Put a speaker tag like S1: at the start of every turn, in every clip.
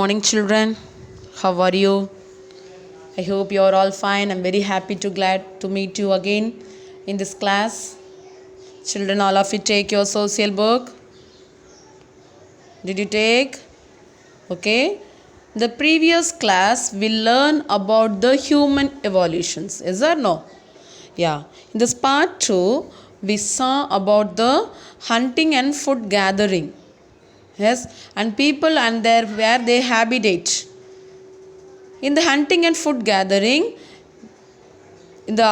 S1: Morning, children. How are you? I hope you are all fine. I'm very happy to glad to meet you again in this class. Children, all of you take your social book. Did you take? Okay. The previous class we learn about the human evolutions. Is or no? Yeah. In this part 2, we saw about the hunting and food gathering. Yes, and people and their where they habitate. In the hunting and food gathering, in the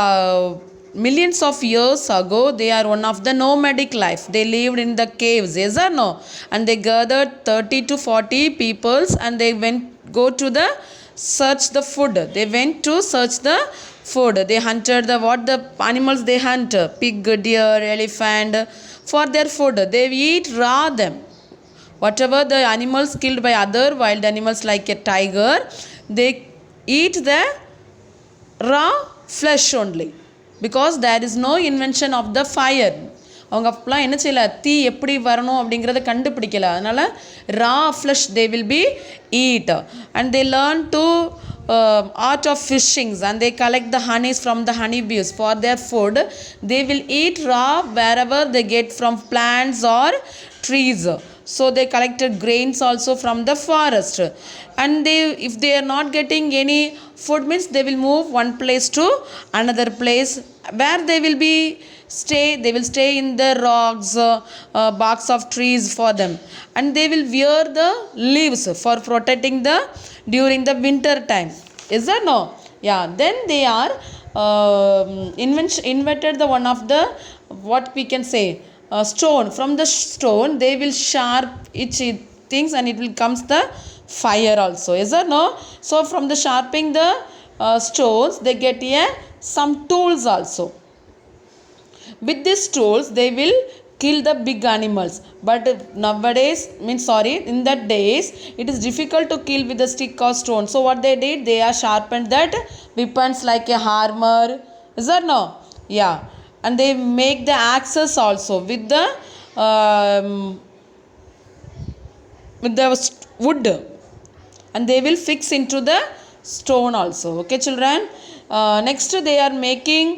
S1: millions of years ago, they are one of the nomadic life. They lived in the caves, yes or no? And they gathered 30 to 40 peoples and they went go to the search the food. They went to search the food. They hunted the animals they hunt, pig, deer, elephant for their food. They eat raw them. Whatever the animals killed by other wild animals like a tiger, they eat the raw flesh only because there is no invention of the fire. அவங்க அப்பெல்லாம் என்ன செய்யல, தீ எப்படி வரணும் அப்படிங்கிறத கண்டுபிடிக்கல. அதனால raw flesh they will be eat and they learn to art of fishings and they collect the honeys from the honeybees for their food. They will eat raw wherever they get from plants or trees. So they collected grains also from the forest, and they if they are not getting any food means they will move one place to another place where they will stay in the rocks, barks of trees for them, and they will wear the leaves for protecting the during the winter time. Is that no? Yeah, then they are invented the one of the what we can say stone. From the stone they will sharp each things and it will comes the fire also. Is that no? So from the sharpening the stones they get some tools also. With these tools they will kill the big animals, but nowadays in that days it is difficult to kill with a stick or stone. So what they did, they are sharpened that weapons like a hammer. Is that no? Yeah, and they make the axes also with the wood, and they will fix into the stone also. Okay children, next they are making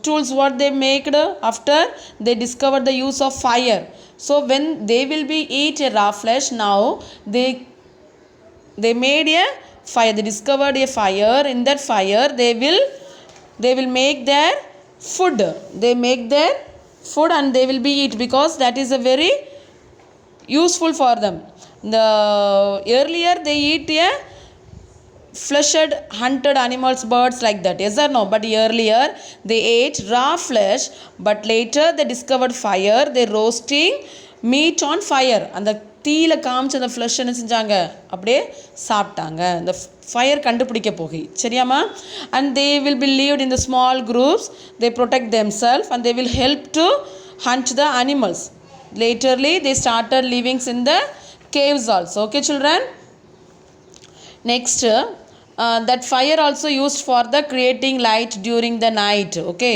S1: tools. What they made after they discovered the use of fire. So when they will be eat a raw flesh, now they made a fire. They discovered a fire. In that fire they will make their food. They make their food and they will be eat because that is a very useful for them. The earlier they eat a fleshed hunted animals, birds like that. Yes or no? But earlier they ate raw flesh, but later they discovered fire. They roasting meat on fire. அந்த தீயில காமிச்ச அந்த flush என்ன செஞ்சாங்க, அப்படியே சாப்பிட்டாங்க. இந்த fire கண்டுபிடிக்க போகி சரியாமா. And they will be lived in the small groups. They protect themselves and they will help to hunt the animals. Laterly they started living in the caves also. Okay children, next that fire also used for the creating light during the night. Okay,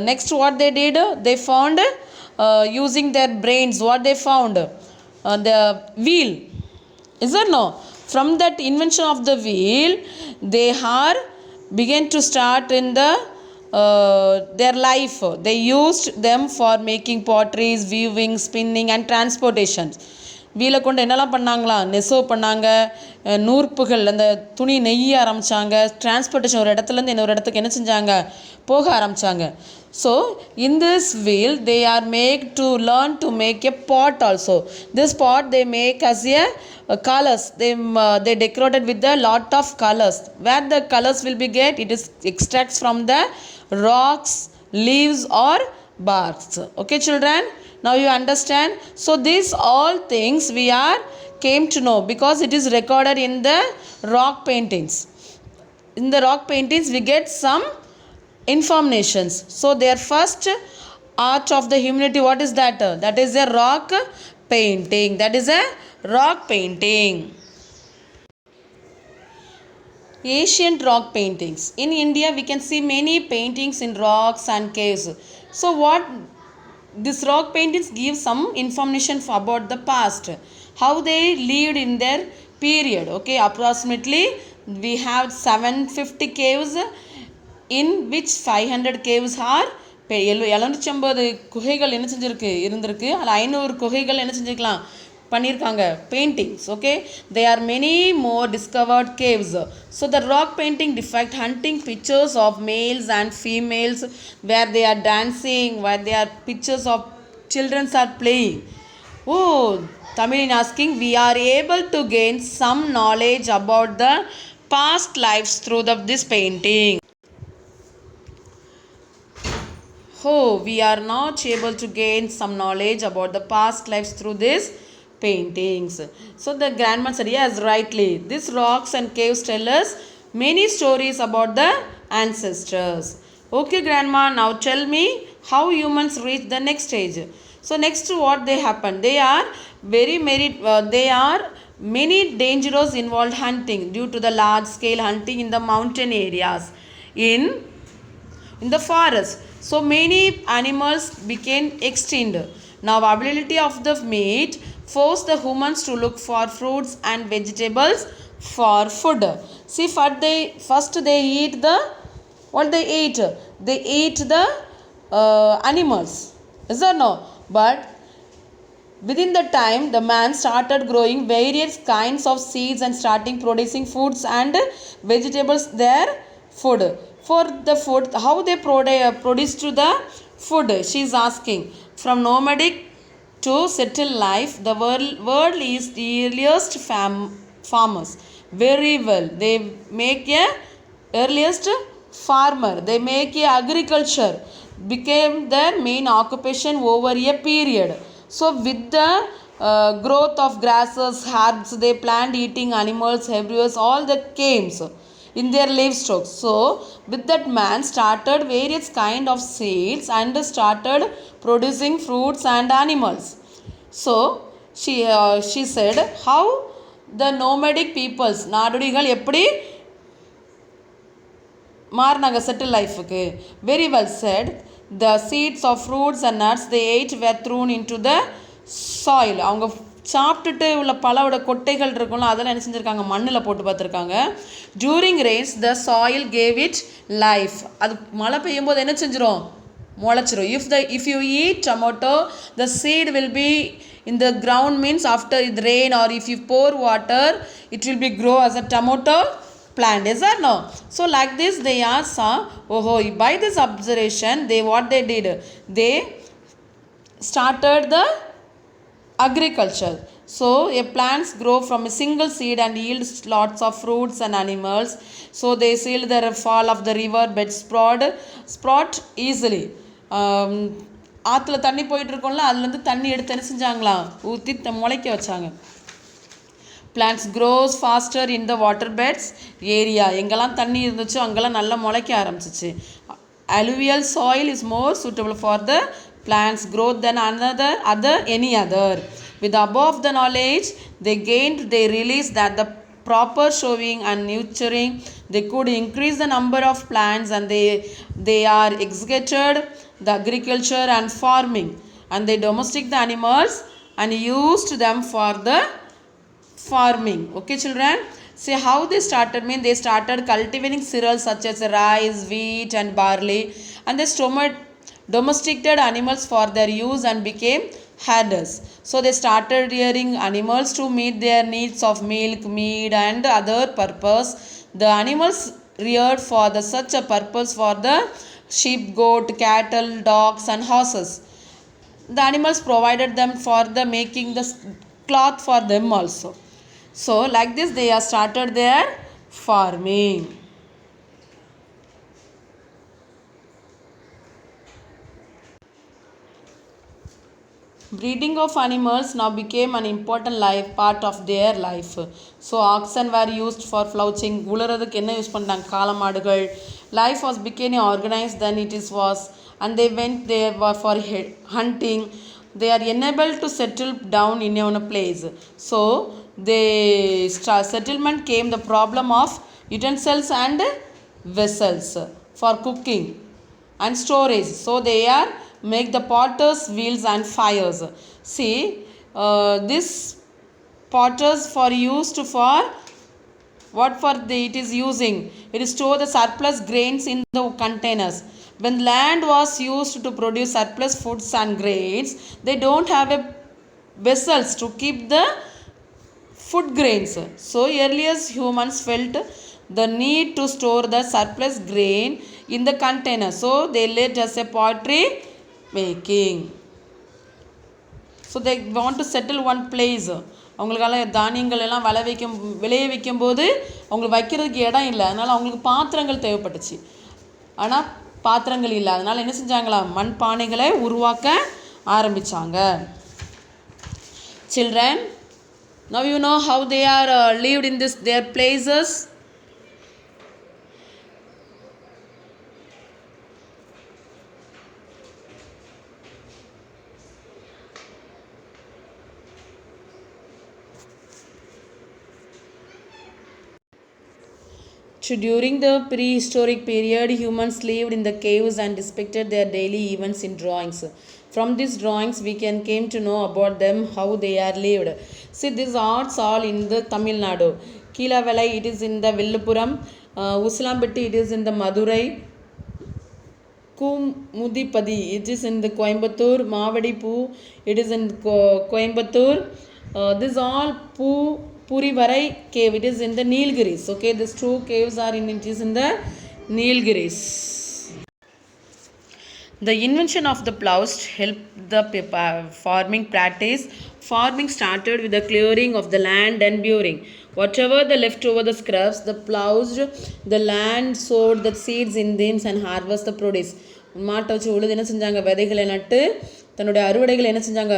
S1: next what they did, they found using their brains. What they found, the wheel. Is that no? From that invention of the wheel they are began to start in the their life. They used them for making potteries, weaving, spinning and transportation. வீலை கொண்டு என்னெல்லாம் பண்ணாங்களா, நெசவு பண்ணாங்க, நூற்புகள் அந்த துணி நெய்ய ஆரம்பித்தாங்க, transportation ஒரு இடத்துலேருந்து இன்னொரு இடத்துக்கு என்ன செஞ்சாங்க, போக ஆரம்பித்தாங்க. So in this wheel they are make to learn to make a pot also. This pot they make as a colors. They decorated with a lot of colors. Where the colors will be get, it is extracts from the rocks, leaves or barks. Okay children, now you understand. So these all things we are came to know because it is recorded in the rock paintings. In the rock paintings we get some informations. So their first art of the humanity, what is that? That is a rock painting. That is a rock painting. Ancient rock paintings. In India we can see many paintings in rocks and caves. So what this rock paintings give some information about the past. how they lived in their period. Okay, approximately we have 750 caves, in which 500 caves are 750 குகைகள் என்ன செஞ்சிருக்கு இருந்திருக்கு. அதில் 500 குகைகள் என்ன செஞ்சுக்கலாம் பண்ணியிருக்காங்க paintings. Okay, there are many more discovered caves. So the rock painting depict hunting pictures of males and females where they are dancing, where they are pictures of children are playing. Oh, Tamilin asking, we are able to gain some knowledge about the past lives through this painting. Oh, we are not able to gain some knowledge about the past lives through these paintings. So the grandma said, yes, rightly. These rocks and caves tell us many stories about the ancestors. Okay, grandma, now tell me how humans reach the next stage. So next what they happen? They are many dangers involved hunting due to the large scale hunting in the mountain areas, in the forest. So many animals became extinct. Now availability of the meat forced the humans to look for fruits and vegetables for food. See, first they eat the what they eat? They eat the animals. Is that no? But within the time, the man started growing various kinds of seeds and starting producing foods and vegetables their food. For the food, how they produce to the food? She is asking. From nomadic to settled life, the world is the earliest farmers. Very well. They make a earliest farmer. They make a agriculture became their main occupation over a period. So with the growth of grasses, herbs, they planned eating animals, herbivores, all that came in their livestock. So with that man started various kind of seeds and started producing fruits and animals. So she said how the nomadic peoples, நாடோடிகள் எப்படி மாறினாங்க settle லைஃபுக்கு. Very well set. The seeds of fruits and nuts they ate were thrown into the soil. அவங்க சாப்பிட்டுட்டு உள்ள பழோட கொட்டைகள் இருக்கும்ல, அதெல்லாம் என்ன செஞ்சுருக்காங்க மண்ணில் போட்டு பார்த்துருக்காங்க. During rains the soil gave it life. அது மழை பெய்யும் போது என்ன செஞ்சிடும் முளைச்சிரும். If you eat tomato, the seed will be in the ground, means after the rain, or if you pour water it will be grow as a tomato plant. Is that no? So like this they saw, by this observation what they did, they started the agriculture. So a plants grow from a single seed and yields lots of fruits and animals. So they seal the fall of the river bed sprout easily. ஆற்றுல தண்ணி போயிட்டு இருக்கோம்ல, அதுலேருந்து தண்ணி எடுத்து என்ன செஞ்சாங்களா ஊற்றி முளைக்க வச்சாங்க. plants grows faster in the water beds area. எங்கெல்லாம் தண்ணி இருந்துச்சோ அங்கெல்லாம் நல்லா முளைக்க ஆரம்பிச்சிச்சு. Alluvial soil is more suitable for the plants growth than any other. With above the knowledge they gained, they realized that the proper sowing and nurturing they could increase the number of plants, and they are executed the agriculture and farming, and they domestic the animals and used them for the farming. Okay children, see how they started. They started cultivating cereals such as rice, wheat and barley, and they domesticated animals for their use and became herders. So they started rearing animals to meet their needs of milk, meat and other purpose. The animals reared for such a purpose for the sheep, goat, cattle, dogs and horses. The animals provided them for the making the cloth for them also. So like this they have started their farming. Breeding of animals now became an important part of their life. So oxen were used for ploughing. உலறதுக்கு என்ன use பண்ணாங்க காளமாடுகள். Life was became organized than it was, and they went there for hunting. They are enabled to settle down in a place. So the settlement came the problem of utensils and vessels for cooking and storage. So they are make the potters wheels and fires. See this potters for used for what for it is using. It is store the surplus grains in the containers. When land was used to produce surplus foods and grains, they don't have a vessels to keep the food grains. So earlier humans felt the need to store the surplus grain in the container. So they led us a pottery making. So they want to settle one place. அவங்களுக்கால தானியங்கள் எல்லாம் விளைய வைக்கும்போது அவங்களுக்கு வைக்கிறதுக்கு இடம் இல்லை, அதனால் அவங்களுக்கு பாத்திரங்கள் தேவைப்பட்டுச்சு. ஆனால் பாத்திரங்கள் இல்லை, அதனால் என்ன செஞ்சாங்களா, மண் பானைகளை உருவாக்க ஆரம்பித்தாங்க. Children, now you know how they are lived in their places. During the prehistoric period, humans lived in the caves and depicted their daily events in drawings. From these drawings, we can came to know about them, how they are lived. See, these arts all in the Tamil Nadu. Keelavalai, it is in the Villupuram. Usilambatti, it is in the Madurai. Kumudipadi, it is in the Coimbatore. Mavadipu, it is in Coimbatore. These all Purivarai cave, it is in the Nilgiris. Okay, these two caves are it is in the Nilgiris. The invention of the plows helped the farming practice. Farming started with the clearing of the land and burying whatever the leftover the scraps. The plows the land, sowed the seeds in them and harvest the produce. மாட்டை வச்சு உழுது என்ன செஞ்சாங்க, விதைகளை நட்டு தன்னுடைய அறுவடைகளை என்ன செஞ்சாங்க,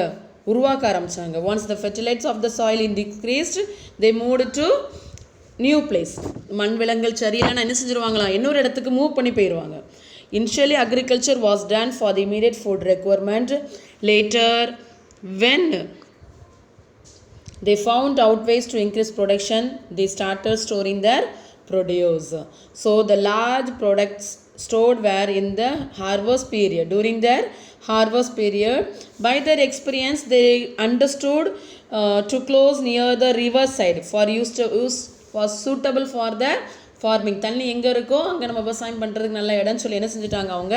S1: உருவாக்க ஆரம்பித்தாங்க. Once the fertility of the soil decreased, they moved to new place. மண் விலங்குகள் சரியில்லைன்னா என்ன செஞ்சுருவாங்களா, இன்னொரு இடத்துக்கு மூவ் பண்ணி போயிடுவாங்க. Initially, agriculture was done for the immediate food requirement. Later, when they found out ways to increase production, they started storing their produce. So, the large products stored were in the harvest period. During their harvest period, by their experience, they understood to close near the river side for use was suitable for the farming. தண்ணி எங்கே இருக்கோ அங்கே நம்ம விவசாயம் பண்ணுறதுக்கு நல்ல இடம்னு சொல்லி என்ன செஞ்சுட்டாங்க அவங்க,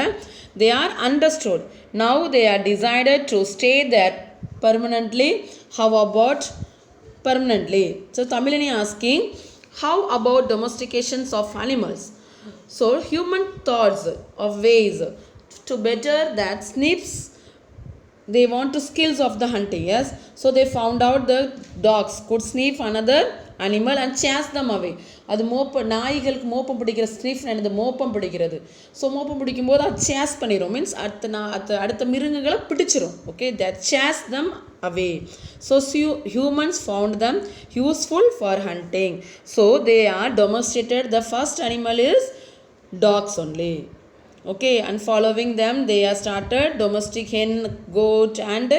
S1: they are understood. Now they are decided to stay there permanently. How about permanently? So Tamilini asking, how about domestications of animals? So human thoughts of ways to better that snips, they want to skills of the hunting. Yes, so they found out the dogs could sniff another animal and chase them away. அது நாய்களுக்கு மோப்பம் பிடிக்கிற sniff அந்த மோப்பம் பிடிக்கிறது. So மோப்பம் பிடிக்கும்போது அது சேஸ் பண்ணிடும், மீன்ஸ் அடுத்த மிருகங்களை பிடிச்சிரும். Okay, that chase them away. So humans found them useful for hunting. So they are domesticated. The first animal is dogs only. Okay, and following them they are started domestic hen, goat and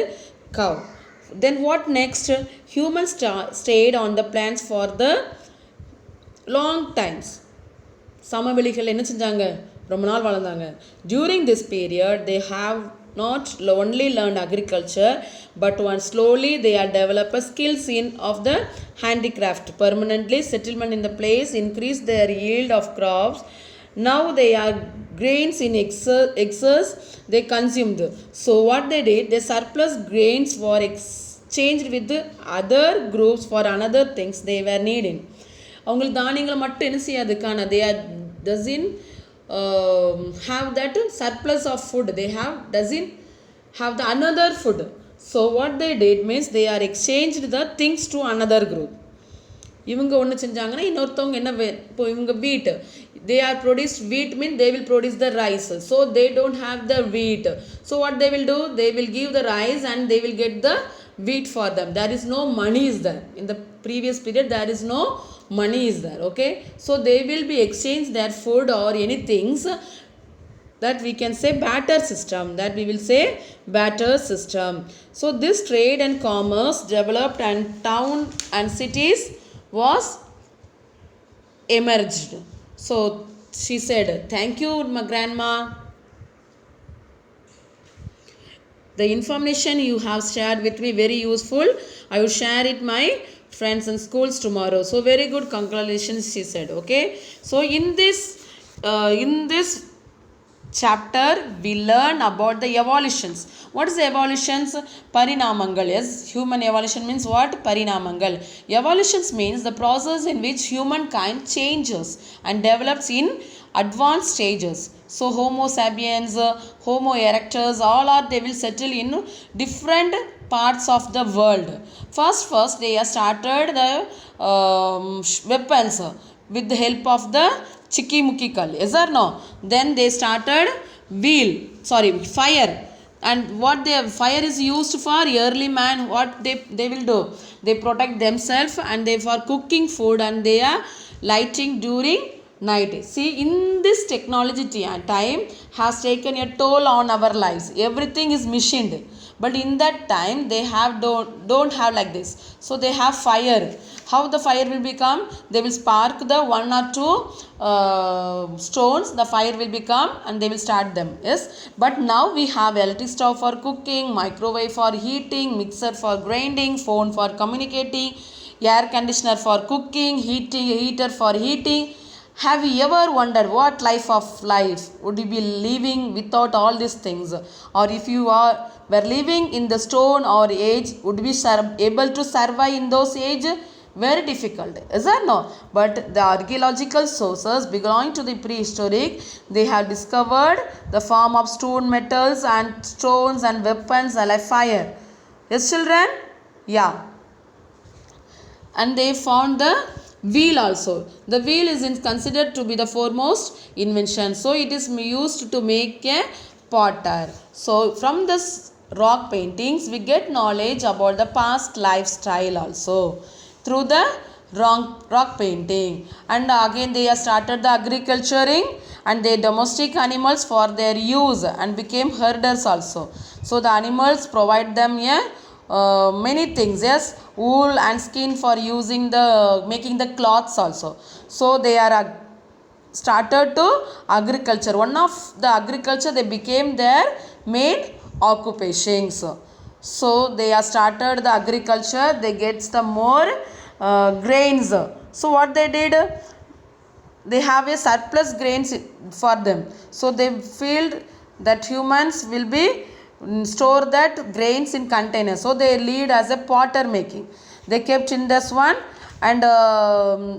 S1: cow. Then what next? Humans stayed on the plants for the long times. சமவெளிகள் என்ன செஞ்சாங்க, ரொம்ப நாள் வாழ்ந்தாங்க. During this period they have not only learned agriculture, but once slowly they are developed skills of the handicraft. Permanently settlement in the place increased their yield of crops. Now they are grains in excess they consumed. So what they did, they surplus grains were exchanged with other groups for another things they were needing. அவங்களுக்கு தானியங்களை மட்டும் என்ன செய்யாதுக்கான, they are doesn't have that surplus of food, they doesn't have the another food. So what they did means they are exchanged the things to another group. இவங்க ஒன்று செஞ்சாங்கன்னா இன்னொருத்தவங்க என்ன, இப்போ இவங்க வீட், they are produced wheat mean they will produce the rice, so they don't have the wheat. So what they will do, they will give the rice and they will get the wheat for them. There is no money is there. In the previous period there is no money is there. Okay, so they will be exchanged their food or any things, that we can say barter system, that we will say barter system. So this trade and commerce developed and town and cities was emerged. So she said, thank you my grandma, the information you have shared with me very useful. I will share it my friends in schools tomorrow. So very good, congratulations, she said. Okay, so in this chapter we learn about the evolutions. What is the evolutions? Parinamangal. Yes, human evolution means what? Parinamangal. Evolutions means the process in which humankind changes and develops in advanced stages. So homo sapiens, homo erectus, all are, they will settle in different parts of the world. First they have started the weapons with the help of the chikimukical. Yes or no? Then they started fire. And what the fire is used for, early man, what they will do, they protect themselves and they for cooking food, and they are lighting during night. See, in this technology time has taken a toll on our lives. Everything is machined, but in that time they have don't have like this. So they have fire. How the fire will become? They will spark the one or two stones, the fire will become, and they will start them. Yes, but now we have electric stove for cooking, microwave for heating, mixer for grinding, phone for communicating, air conditioner for cooking, heater for heating. Have you ever wondered what life would you be living without all these things? Or if you were living in the stone or age, would you be able to survive in those age? Very difficult, is that no? But the archaeological sources belonging to the prehistoric, they have discovered the form of stone, metals and stones and weapons like fire. Yes, children? Yeah. And they found the wheel also. The wheel is considered to be the foremost invention. So it is used to make a potter. So from this rock paintings we get knowledge about the past lifestyle also through the rock painting. And again they have started the agriculturing, and they domestic animals for their use and became herders also. So the animals provide them many things. Yes, wool and skin for using the making the cloths also. So they are started to agriculture. One of the agriculture, they became their main occupations. So they have started the agriculture, they get the more grains. So what they did, they have a surplus grains for them. So they feel that humans will be store that grains in containers. So they lead as a potter making. They kept in this one, and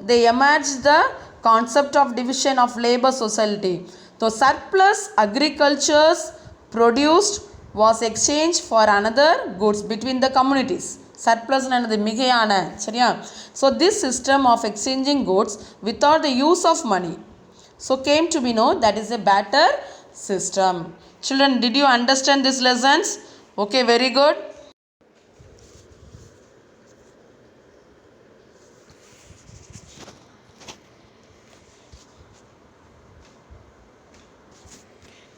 S1: they emerged the concept of division of labor society. So surplus agricultures produced was exchanged for another goods between the communities. Surplus and மிகையான, சரியா? So this system of exchanging goods without the use of money, so came to be known that is a better system. Children, did you understand these lessons? Okay, very good.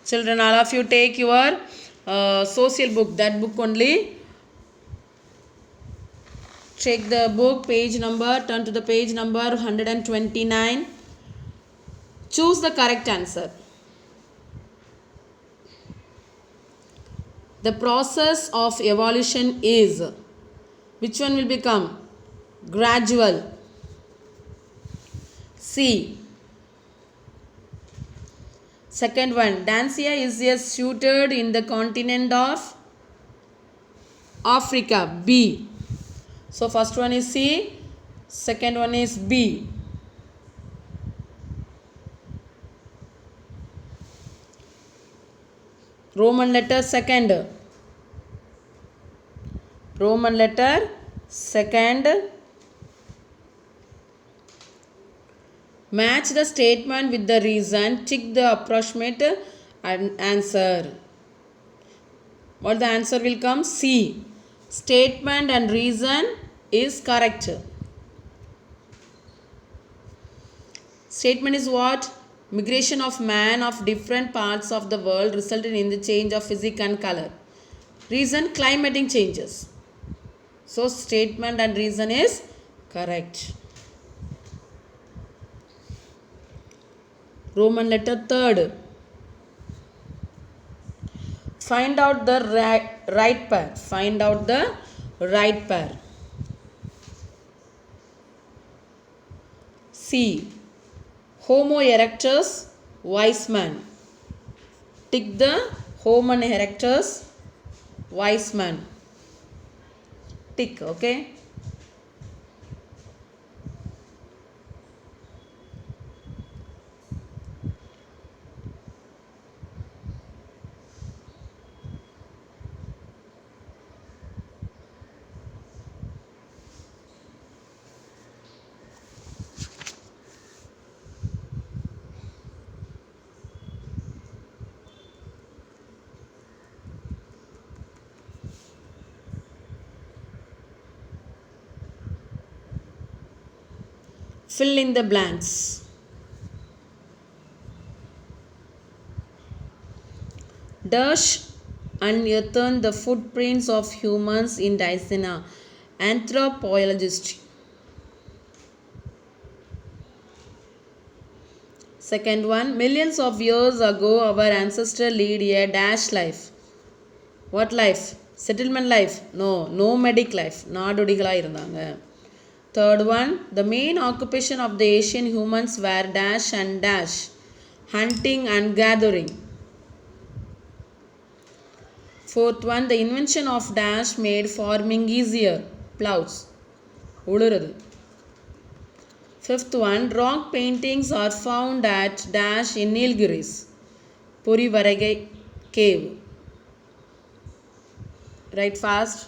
S1: Children, all of you take your social book, that book only. Check the book, page number, turn to the page number 129. Choose the correct answer. The process of evolution is, which one will become? Gradual. C. Second one, Dancia is suited in the continent of Africa. B. So first one is C, second one is B. Roman letter second. Roman letter second. Match the statement with the reason. Tick the approximate answer. What the answer will come? C. Statement and reason is correct. Statement is what? Migration of man of different parts of the world resulted in the change of physics and color. Reason, climatic changes. So statement and reason is correct. Roman letter third. Find out the right pair. Find out the right pair. C. Homo erectus, wise man. Tick the Homo erectus, wise man. Tick, okay? Fill in the blanks. Dash unearthed the footprints of humans in Daisena. Anthropologist. Second one, millions of years ago our ancestors led a dash life. What life? Settlement life? No, nomadic life. நாடோடிகளாக இருந்தாங்க. Third one, the main occupation of the ancient humans were dash and dash, hunting and gathering. Fourth one, the invention of dash made farming easier, plows. உழுறது. Fifth one, rock paintings are found at dash in Nilgiris, Purivaragai cave. Write fast.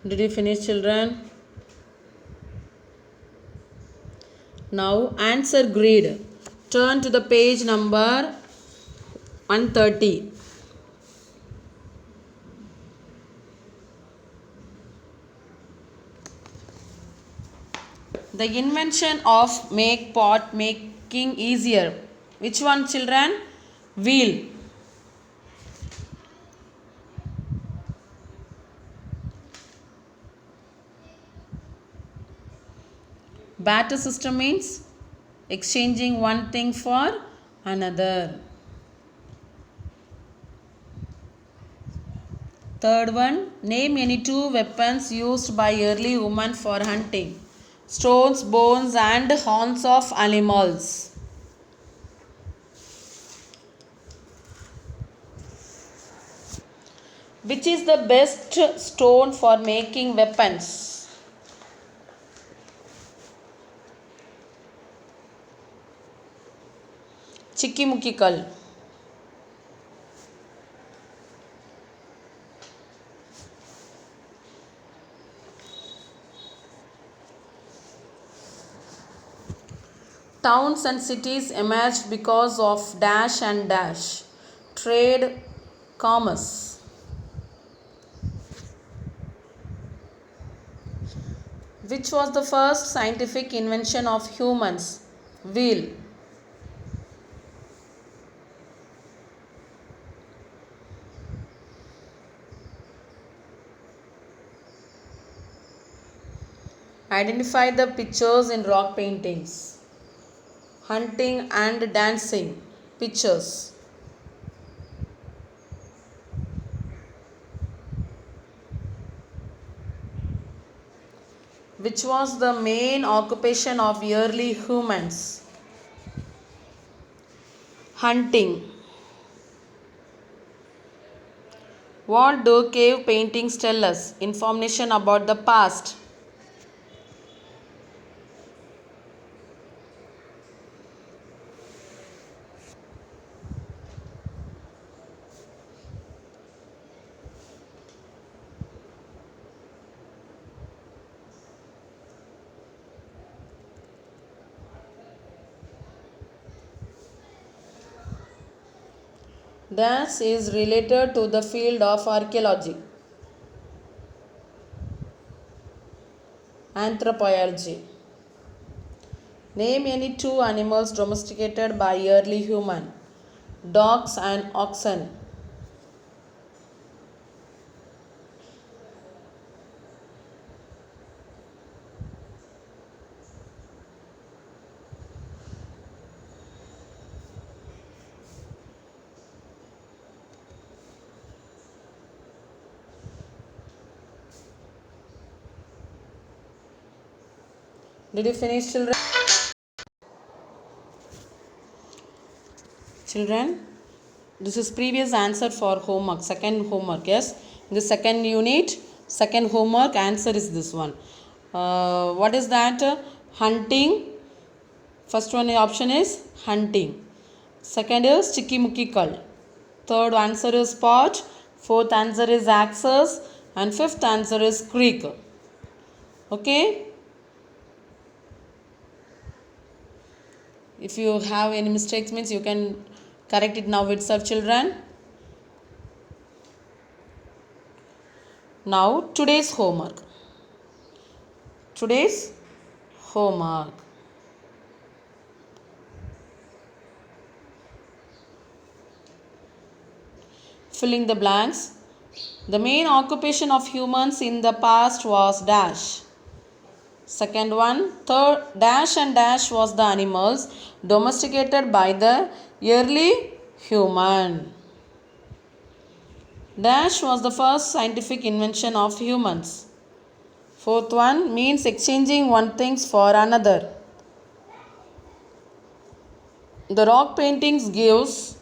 S1: Did you finish, children? Now answer grid. Turn to the page number 130. The invention of make pot making easier. Which one, children? Wheel. Barter system means exchanging one thing for another. Third one, name any two weapons used by early women for hunting. Stones, bones and horns of animals. Which is the best stone for making weapons? Chikkimuki kal. Towns and cities emerged because of dash and dash. Trade, commerce. Which was the first scientific invention of humans? Wheel. Identify the pictures in rock paintings. Hunting and dancing pictures. Which was the main occupation of early humans? Hunting. What do cave paintings tell us? Information about the past. Dash is related to the field of archaeology, anthropology. Name any two animals domesticated by early human. Dogs and oxen. Did you finish, children? Children, this is previous answer for homework, second homework, yes. In the second unit, second homework answer is this one. What is that? Hunting. First one option is hunting. Second is chicky call. Third answer is pot. Fourth answer is axes. And fifth answer is creek. Okay. If you have any mistakes means you can correct it now itself, children. Now today's homework. Today's homework. Filling the blanks. The main occupation of humans in the past was dash. Second one, third dash and dash was the animals domesticated by the early human. Dash was the first scientific invention of humans. Fourth one means exchanging one things for another. The rock paintings gives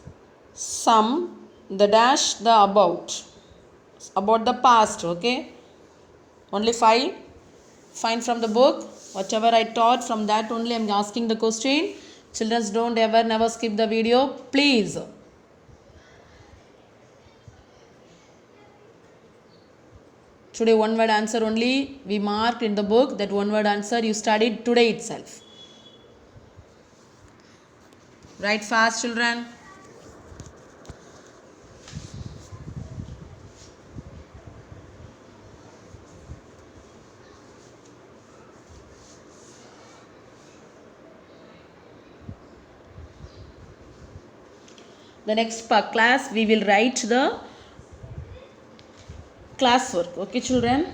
S1: some, the dash the about the past, okay. Only 5. Find from the book. Whatever I taught, from that only I am asking the question. Children, don't never skip the video, please. Today one word answer only we marked in the book. That one word answer you studied today itself. Write fast, children. The next class we will write the classwork. Okay, children.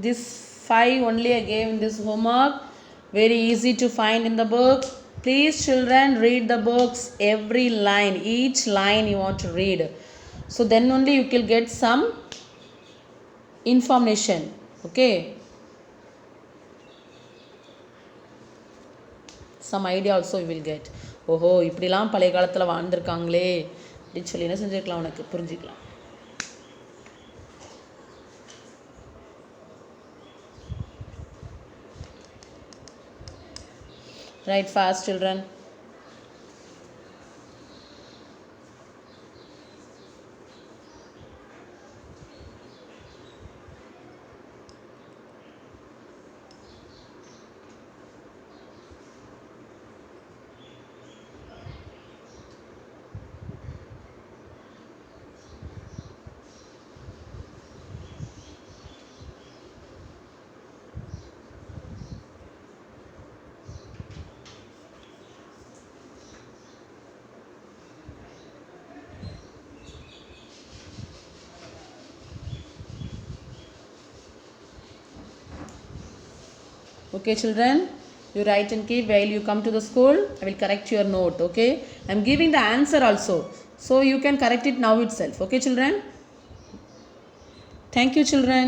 S1: This 5 only I gave in this homework. Very easy to find in the book. Please, children, read the books, every line, each line you want to read. So then only you will get some information. Okay. Some idea also you will get. ஓஹோ இப்படிலாம் பழைய காலத்தில் வாழ்ந்துருக்காங்களே அப்படின்னு சொல்லி என்ன செஞ்சுருக்கலாம், உனக்கு புரிஞ்சுக்கலாம். Write fast, children. Okay, children, you write and keep. While you come to the school, I will correct your note. Okay, I am giving the answer also, so you can correct it now itself. Okay, children. Thank you, children.